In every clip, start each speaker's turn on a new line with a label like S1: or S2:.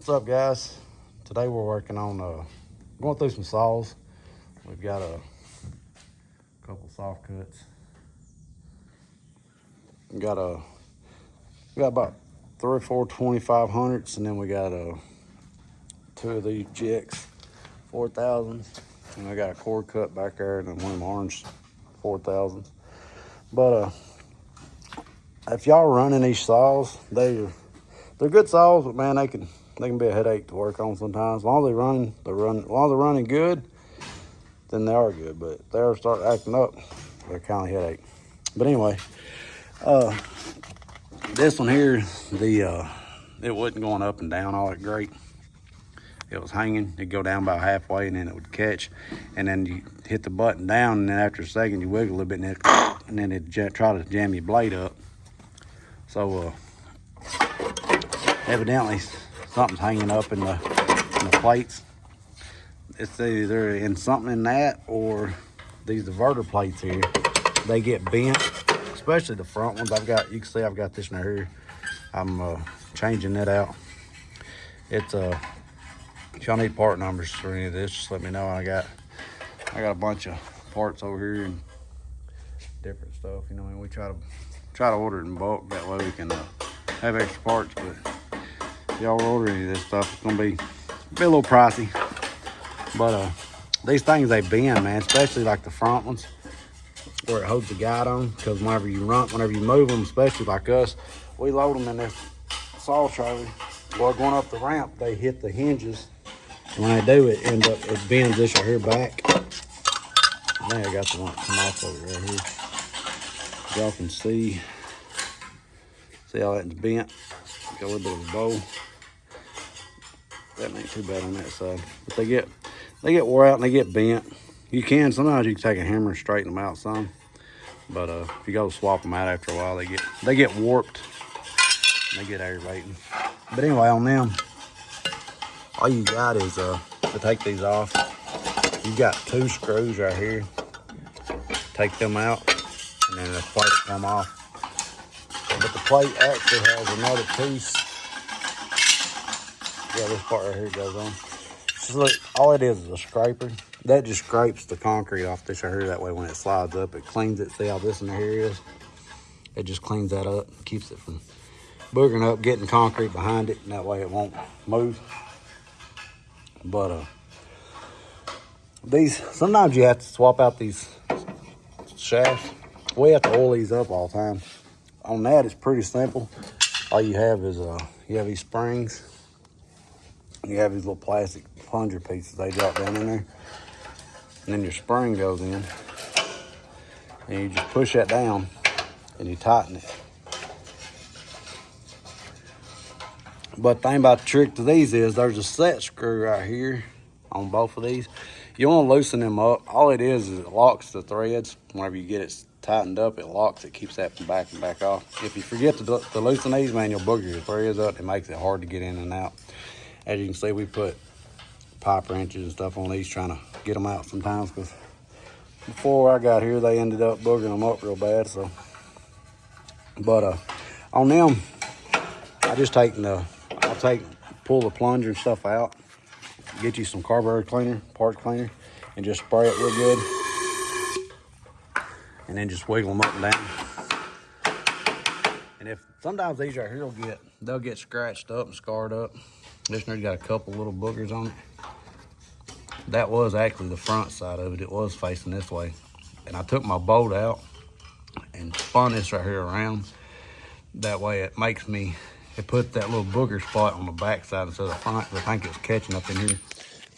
S1: What's up, guys? Today we're working on going through some saws. We've got a couple soft cuts. We got about 3 or 4 2500s, and then we got 2 of these Jicks 4000s, and I got a cord cut back there and one of them orange 4000s. But if y'all running these saws, they're good saws, but man, they can be a headache to work on sometimes. As long as they're running good, then they are good. But if they start acting up, they're kind of a headache. But anyway, this one here, it wasn't going up and down all that great. It was hanging. It'd go down about halfway, and then it would catch. And then you hit the button down, and then after a second, you wiggle a little bit, and then it'd try to jam your blade up. So evidently, something's hanging up in the plates. It's either in something in that, or these diverter plates here, they get bent, especially the front ones. You can see I've got this one here. I'm changing that out. It's if y'all need part numbers for any of this, just let me know. I got a bunch of parts over here and different stuff. You know, and we try to order it in bulk. That way we can have extra parts. But if y'all order any of this stuff, it's gonna be a little pricey. But these things, they bend, man, especially like the front ones where it holds the guide on. Because whenever you move them, especially like us, we load them in this saw trailer. While going up the ramp, they hit the hinges. And when they do, it bends this right here back. I think I got the one come off of it right here. Y'all can see how that's bent. Got a little bit of a bow. That ain't too bad on that side. But they get wore out and they get bent. Sometimes you can take a hammer and straighten them out some. But if you go swap them out after a while, they get warped. And they get aggravating. But anyway, on them, all you got is to take these off. You got 2 screws right here. Take them out, and then the plate will come off. But the plate actually has another piece. Yeah, this part right here goes on. So look, all it is a scraper. That just scrapes the concrete off this right here. That way when it slides up, it cleans it. See how this in here is? It just cleans that up, keeps it from boogering up, getting concrete behind it, and that way it won't move. But sometimes you have to swap out these shafts. We have to oil these up all the time. On that, it's pretty simple. All you have is you have these springs. You have these little plastic plunger pieces. They drop down in there, and then your spring goes in, and you just push that down, and you tighten it. But the thing about the trick to these is there's a set screw right here on both of these. You want to loosen them up. All it is it locks the threads. Whenever you get it tightened up, it locks it, keeps that from backing back off. If you forget to loosen these, man, you'll booger your threads up. It makes it hard to get in and out. As you can see, we put pipe wrenches and stuff on these trying to get them out sometimes, because before I got here, they ended up boogering them up real bad. So, but on them, I just pull the plunger and stuff out, get you some carburetor cleaner, parts cleaner, and just spray it real good, and then just wiggle them up and down. And sometimes these right here they'll get scratched up and scarred up. This one's got a couple little boogers on it. That was actually the front side of it. It was facing this way, and I took my bolt out and spun this right here around. That way it put that little booger spot on the back side instead of the front. I think it was catching up in here.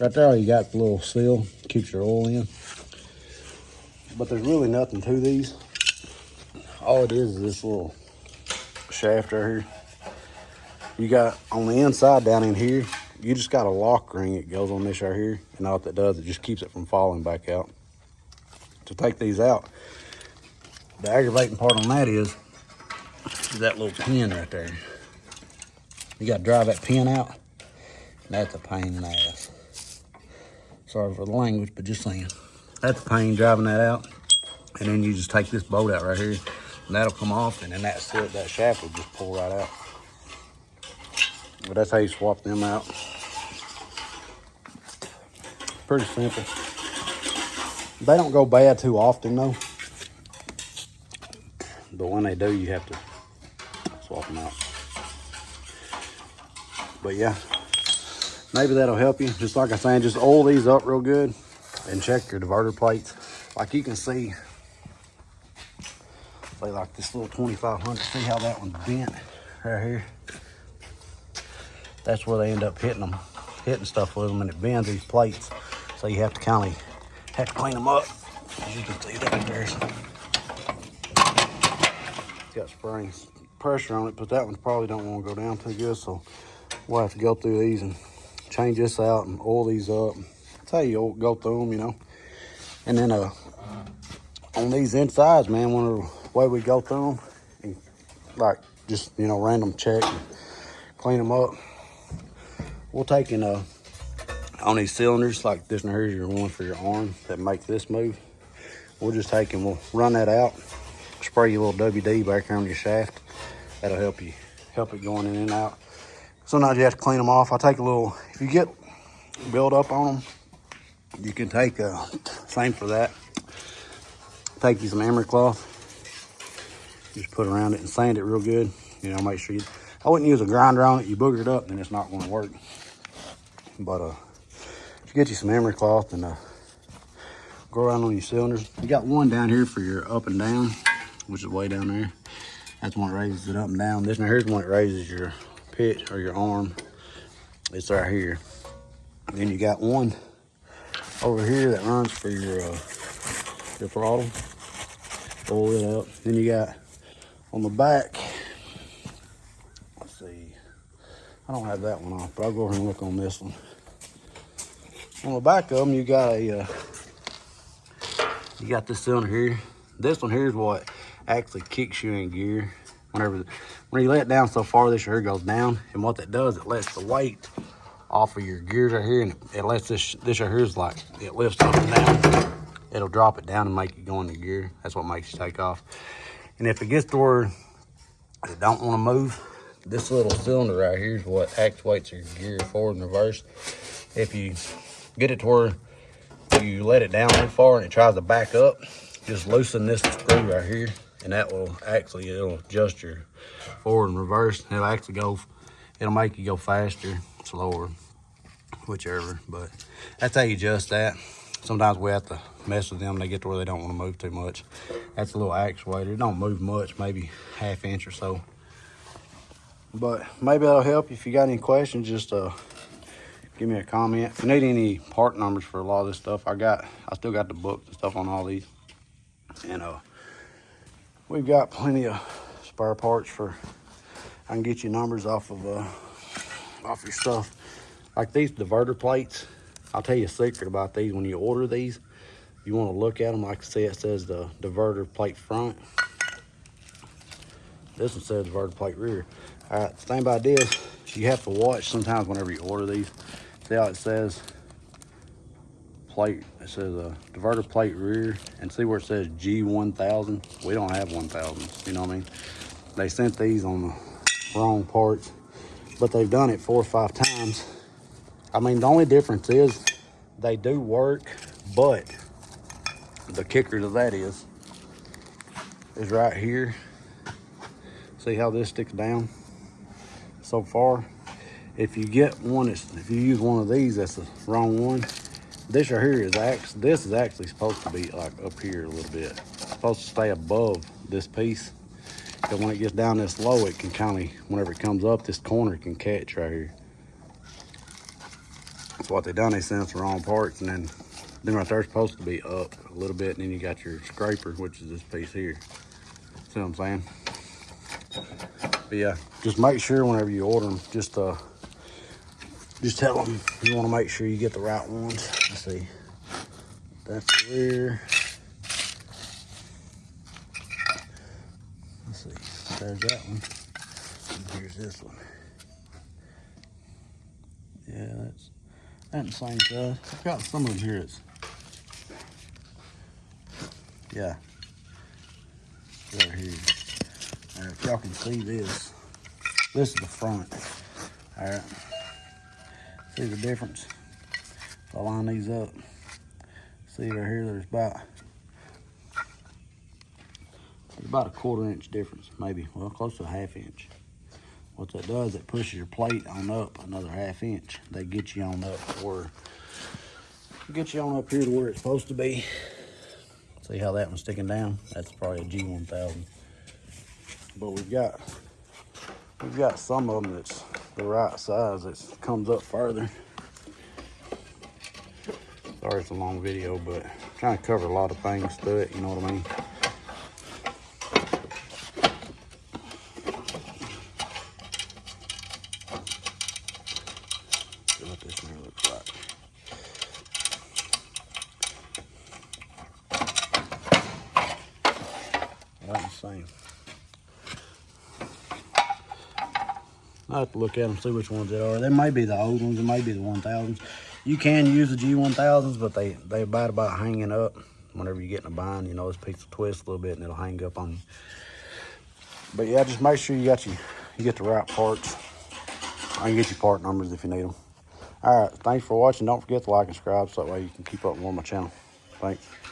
S1: Right there, all you got the little seal, keeps your oil in. But there's really nothing to these. All it is this little shaft right here. You got on the inside down in here, you just got a lock ring. It goes on this right here. And all what that does, it just keeps it from falling back out. To take these out, the aggravating part on that is that little pin right there. You got to drive that pin out. That's a pain in the ass. Sorry for the language, but just saying. That's a pain driving that out. And then you just take this bolt out right here, and that'll come off, and then that shaft will just pull right out. But that's how you swap them out. Pretty simple. They don't go bad too often though. But when they do, you have to swap them out. But yeah, maybe that'll help you. Just like I'm saying, just oil these up real good and check your diverter plates. Like you can see, say like this little 2500, see how that one's bent right here? That's where they end up hitting stuff with them, and it bends these plates. So you have to kind of clean them up. As you can see that there's got spring pressure on it, but that one probably don't want to go down too good, so we'll have to go through these and change this out and oil these up. That's how you go through them, you know. And then on these insides, man, the way we go through them, and like just, you know, random check and clean them up. We'll take in on these cylinders, like this one here's your one for your arm that makes this move. We'll just take and we'll run that out, spray your little WD back here on your shaft. That'll help it going in and out. Sometimes you have to clean them off. I take a little, if you get build up on them, you can take same for that. Take you some emery cloth, just put around it and sand it real good. You know, make sure I wouldn't use a grinder on it. You booger it up, then it's not going to work. But if you get you some emery cloth and go around on your cylinders. You got one down here for your up and down, which is way down there. That's one that raises it up and down. This one here's one that raises your pitch or your arm. It's right here. And then you got one over here that runs for your throttle. Pull it up. Then you got on the back, let's see, I don't have that one off, but I'll go ahead and look on this one. On the back of them, you got you got this cylinder here. This one here is what actually kicks you in gear. When you let it down so far, this here goes down, and what that does, it lets the weight off of your gears right here, and it lets this right here is like, it lifts up and down. It'll drop it down and make it go into gear. That's what makes you take off. And if it gets to where it don't want to move, this little cylinder right here is what actuates your gear forward and reverse. If you get it to where you let it down too far and it tries to back up, just loosen this screw right here, and that will actually, it'll adjust your forward and reverse. It'll actually go, it'll make you go faster, slower, whichever. But that's how you adjust that. Sometimes we have to mess with them. They get to where they don't want to move too much. That's a little actuator. It don't move much, maybe ½ inch or so. But maybe that'll help. If you got any questions, just give me a comment. If you need any part numbers for a lot of this stuff, I still got the books and stuff on all these. And we've got plenty of spare parts I can get you numbers off your stuff. Like these diverter plates, I'll tell you a secret about these. When you order these, you want to look at them. Like I say, it says the diverter plate front. This one says diverter plate rear. All right, the thing about this, you have to watch sometimes whenever you order these. See how it says plate, it says diverter plate rear, and see where it says G1000. We don't have 1000s, you know what I mean? They sent these on the wrong parts, but they've done it 4 or 5 times. I mean, the only difference is they do work, but the kicker to that is right here. See how this sticks down so far? If you get one, if you use one of these, that's the wrong one. This right here this is actually supposed to be like up here a little bit. It's supposed to stay above this piece. Because when it gets down this low, it can kind of, whenever it comes up, this corner can catch right here. That's what they done. They sent us the wrong parts, and then right there supposed to be up a little bit, and then you got your scraper, which is this piece here. See what I'm saying? But yeah, just make sure whenever you order them, just tell them you want to make sure you get the right ones. Let's see. That's the rear. Let's see. There's that one. And here's this one. Yeah, that's the same size. I've got some of them here. Yeah. Right here. If y'all can see this is the front. All right. See the difference? So I'll line these up. See right here, there's about a 1/4 inch difference, maybe, well, close to a 1/2 inch. What that does, it pushes your plate on up another 1/2 inch. They get you on up here to where it's supposed to be. See how that one's sticking down? That's probably a G1000. But we've got some of them that's the right size that comes up further. Sorry it's a long video, but I'm trying to cover a lot of things to it, you know what I mean? See what this mirror looks like. About the same. I have to look at them, see which ones they are. They may be the old ones, it may be the 1000s. You can use the G1000s, but they about hanging up. Whenever you get in a bind, you know, this piece will twist a little bit and it'll hang up on you. But yeah, just make sure you get the right parts. I can get you part numbers if you need them. All right, thanks for watching. Don't forget to like and subscribe so that way you can keep up with my channel. Thanks.